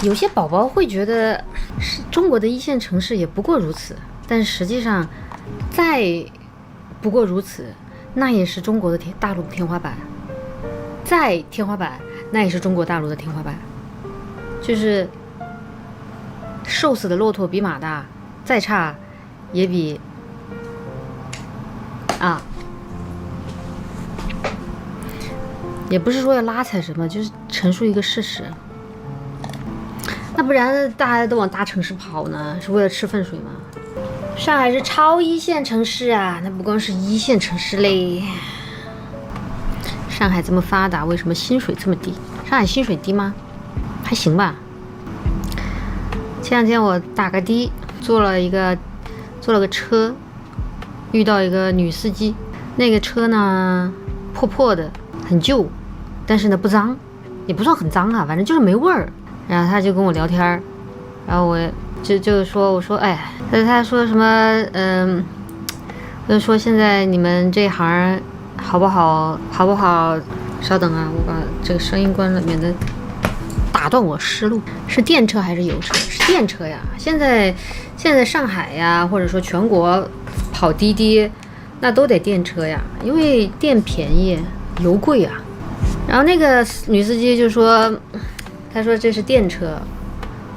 有些宝宝会觉得是中国的一线城市也不过如此，但实际上再不过如此，那也是中国的大陆的天花板，再天花板那也是中国大陆的天花板。就是瘦死的骆驼比马大，再差也比也不是说要拉踩什么，就是陈述一个事实。那不然大家都往大城市跑呢，是为了吃粪水吗？上海是超一线城市啊，那不光是一线城市嘞。上海这么发达，为什么薪水这么低？上海薪水低吗？还行吧。前两天我打个的，坐了个车，遇到一个女司机，那个车呢破破的，很旧，但是呢不脏，也不算很脏啊，反正就是没味儿。然后他就跟我聊天，然后我就说，我说哎，他说什么就说现在你们这行好不好？稍等啊，我把这个声音关了，免得打断我思路。是电车还是油车？是电车呀。现在上海呀，或者说全国跑滴滴，那都得电车呀，因为电便宜，油贵啊。然后那个女司机就说，她说这是电车。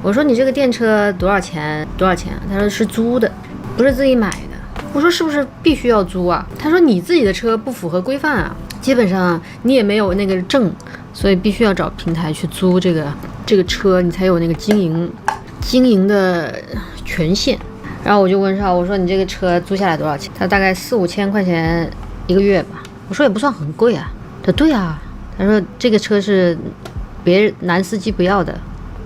我说你这个电车多少钱？她说是租的，不是自己买的。我说是不是必须要租啊？她说你自己的车不符合规范啊，基本上你也没有那个证，所以必须要找平台去租这个车，你才有那个经营的权限。然后我就问上，我说你这个车租下来多少钱？他大概4-5千块钱一个月吧。我说也不算很贵啊。他对啊，他说这个车是男司机不要的，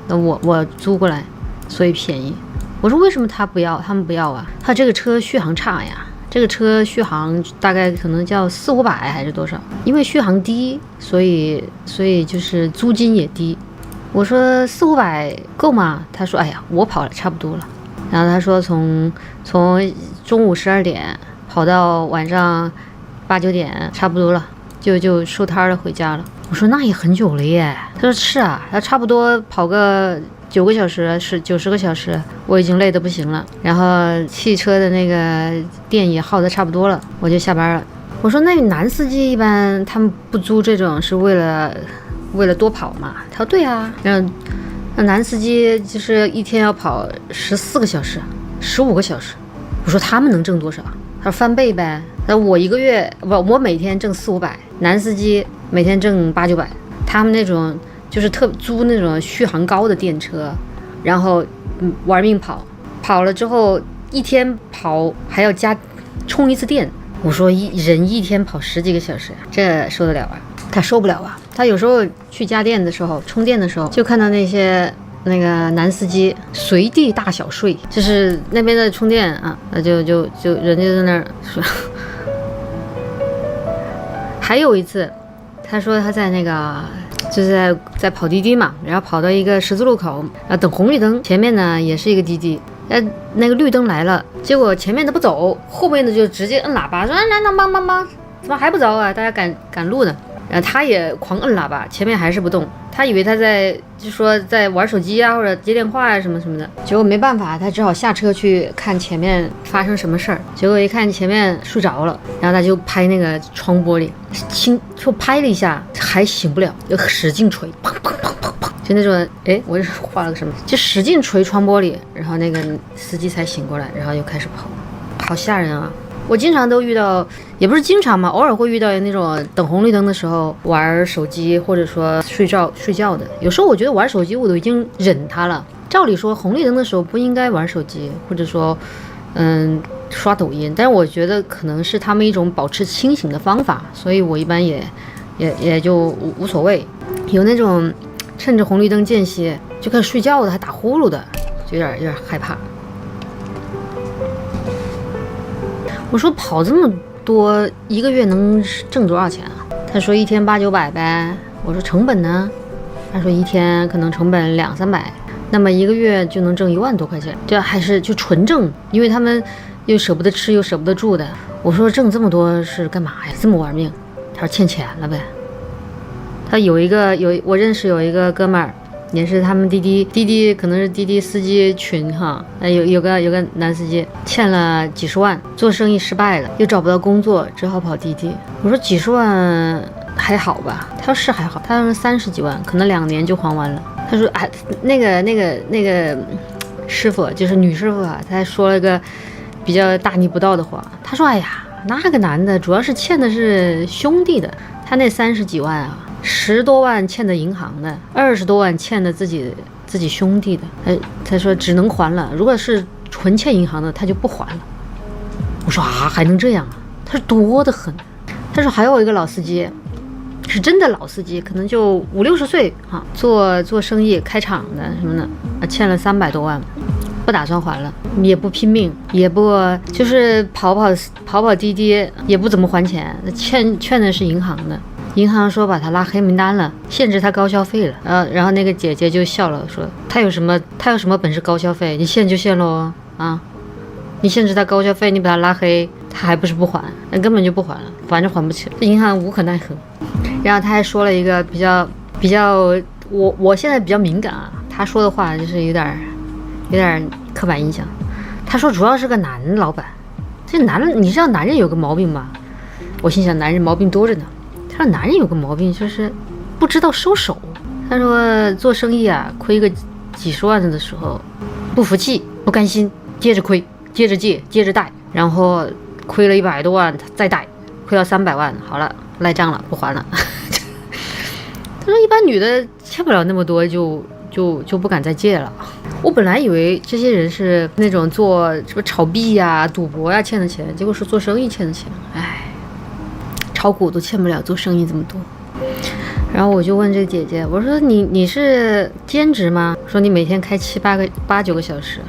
那我租过来，所以便宜。我说为什么他们不要啊？他这个车续航差呀，这个车续航大概可能叫400-500还是多少？因为续航低，所以就是租金也低。我说400-500够吗？他说哎呀，我跑了差不多了。然后他说从中午12点跑到晚上8-9点差不多了，就收摊了回家了。我说那也很久了耶。他说是啊，他差不多跑个9个小时90个小时，我已经累得不行了。然后汽车的那个电也耗得差不多了，我就下班了。我说那男司机一般他们不租这种是为了多跑嘛？他说对啊，那男司机就是一天要跑14个小时、15个小时。我说他们能挣多少？他说翻倍呗。那我我每天挣400-500，男司机每天挣800-900。他们那种就是租那种续航高的电车，然后玩命跑了之后一天跑还要充一次电。我说人一天跑10几个小时，这受得了啊？他受不了啊。他有时候去家电的时候充电的时候，就看到那个男司机随地大小睡，就是那边的充电啊，那就人家在那儿说。还有一次他说他在那个就是在跑滴滴嘛，然后跑到一个十字路口，然后等红绿灯，前面呢也是一个滴滴，那个绿灯来了，结果前面的不走，后面的就直接摁喇叭说来帮，怎么还不走啊？大家赶路呢。然后他也狂摁喇叭，前面还是不动，他以为他就说在玩手机啊或者接电话啊什么什么的，结果没办法，他只好下车去看前面发生什么事儿。结果一看前面睡着了，然后他就拍那个窗玻璃，就拍了一下还醒不了，就使劲捶，砰砰砰砰砰，就那种我这画了个什么，就使劲捶窗玻璃，然后那个司机才醒过来，然后又开始跑，好吓人啊。我经常都遇到，也不是经常嘛，偶尔会遇到那种等红绿灯的时候玩手机，或者说睡觉的。有时候我觉得玩手机我都已经忍他了。照理说红绿灯的时候不应该玩手机，或者说刷抖音，但是我觉得可能是他们一种保持清醒的方法，所以我一般也就无所谓。有那种趁着红绿灯间歇就开始睡觉的，还打呼噜的，就有点害怕。我说跑这么多，一个月能挣多少钱啊？他说一天800-900呗。我说成本呢？他说一天可能成本200-300，那么一个月就能挣1万多块钱。这还是就纯挣，因为他们又舍不得吃又舍不得住的。我说挣这么多是干嘛呀？这么玩命？他说欠钱了呗。他我认识有一个哥们儿，也是他们滴滴可能是滴滴司机群哈，有个男司机欠了几十万，做生意失败了，又找不到工作，只好跑滴滴。我说几十万还好吧？他说是还好，他说30几万，可能2年就还完了。他说哎，那个师傅就是女师傅啊，他还说了个比较大逆不道的话。他说哎呀，那个男的主要是欠的是兄弟的，他那30几万啊，10多万欠的银行的，20多万欠的自己兄弟的。他说只能还了，如果是纯欠银行的，他就不还了。我说啊，还能这样啊？他说多得很。他说还有一个老司机，是真的老司机，可能就50-60岁啊，做生意开厂的什么的，欠了300多万，不打算还了，也不拼命，也不就是跑滴滴，也不怎么还钱，欠的是银行的。银行说把他拉黑名单了，限制他高消费了。然后那个姐姐就笑了，说他有什么本事高消费？你限就限喽啊！你限制他高消费，你把他拉黑，他还不是不还？那根本就不还了，反正还不起，银行无可奈何。然后他还说了一个比较，我现在比较敏感啊，他说的话就是有点刻板印象。他说主要是个男老板，这你知道男人有个毛病吗？我心想男人毛病多着呢。他说男人有个毛病就是不知道收手。他说做生意啊，亏个几十万的时候，不服气不甘心，接着亏，接着借，接着贷，然后亏了100多万再贷，亏到300万，好了赖账了，不还了。他说一般女的欠不了那么多就不敢再借了。我本来以为这些人是那种做什么炒币呀、赌博呀欠的钱，结果是做生意欠的钱。哎，炒股都欠不了做生意这么多。然后我就问这个姐姐，我说你是兼职吗？说你每天开8、9个小时。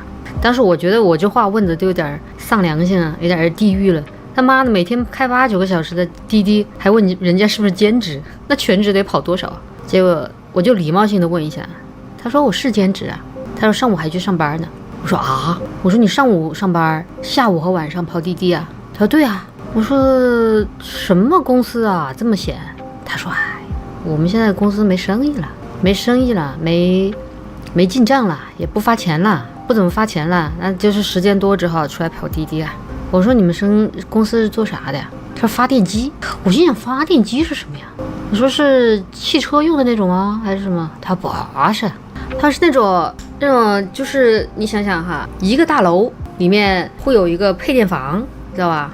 当时我觉得我这话问的都有点丧良心啊，有点地狱了。他妈的，每天开8、9个小时的滴滴，还问人家是不是兼职？那全职得跑多少？结果我就礼貌性的问一下，他说我是兼职啊。他说上午还去上班呢。我说啊，我说你上午上班，下午和晚上跑滴滴啊？他说对啊。我说什么公司啊这么闲？他说哎，我们现在公司没生意了，没进账了，也不发钱了，不怎么发钱了，那就是时间多只好出来跑滴滴啊。我说你们公司是做啥的呀？他说发电机。我心想发电机是什么呀？我说是汽车用的那种吗？还是什么？他不是，他是那种就是你想想哈，一个大楼里面会有一个配电房，知道吧？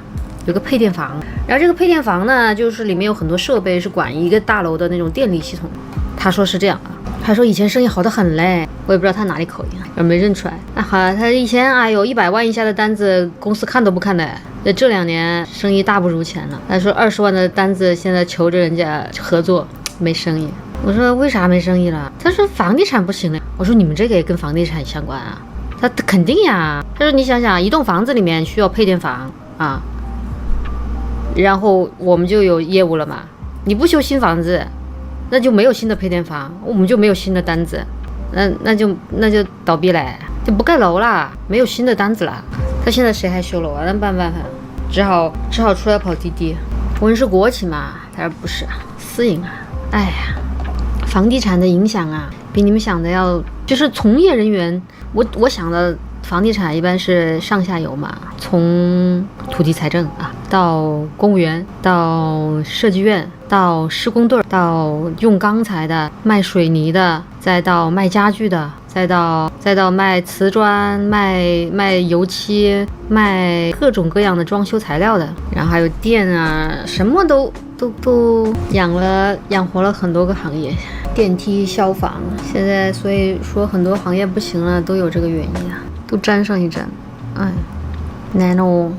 有个配电房，然后这个配电房呢，就是里面有很多设备，是管一个大楼的那种电力系统。他说是这样啊，他说以前生意好得很嘞，我也不知道他哪里口音啊，没认出来。那好，他以前100万以下的单子公司看都不看的，这2年生意大不如前了。他说20万的单子现在求着人家合作，没生意。我说为啥没生意了？他说房地产不行了。我说你们这个也跟房地产相关啊？他肯定呀。他说你想想，一栋房子里面需要配电房啊。然后我们就有业务了嘛，你不修新房子，那就没有新的配电房，我们就没有新的单子，那就倒闭嘞，就不盖楼啦，没有新的单子啦。他现在谁还修楼啊？那办法，只好出来跑滴滴。我问是国企嘛？他说不是啊，私营啊。哎呀，房地产的影响啊，比你们想的要，就是从业人员，我想的。房地产一般是上下游嘛，从土地财政啊，到公务员，到设计院，到施工队，到用钢材的，卖水泥的，再到卖家具的，再到卖瓷砖，卖油漆，卖各种各样的装修材料的，然后还有电啊，什么都养活了很多个行业，电梯、消防，现在所以说很多行业不行了，都有这个原因啊。都沾上一沾，哎，难哦。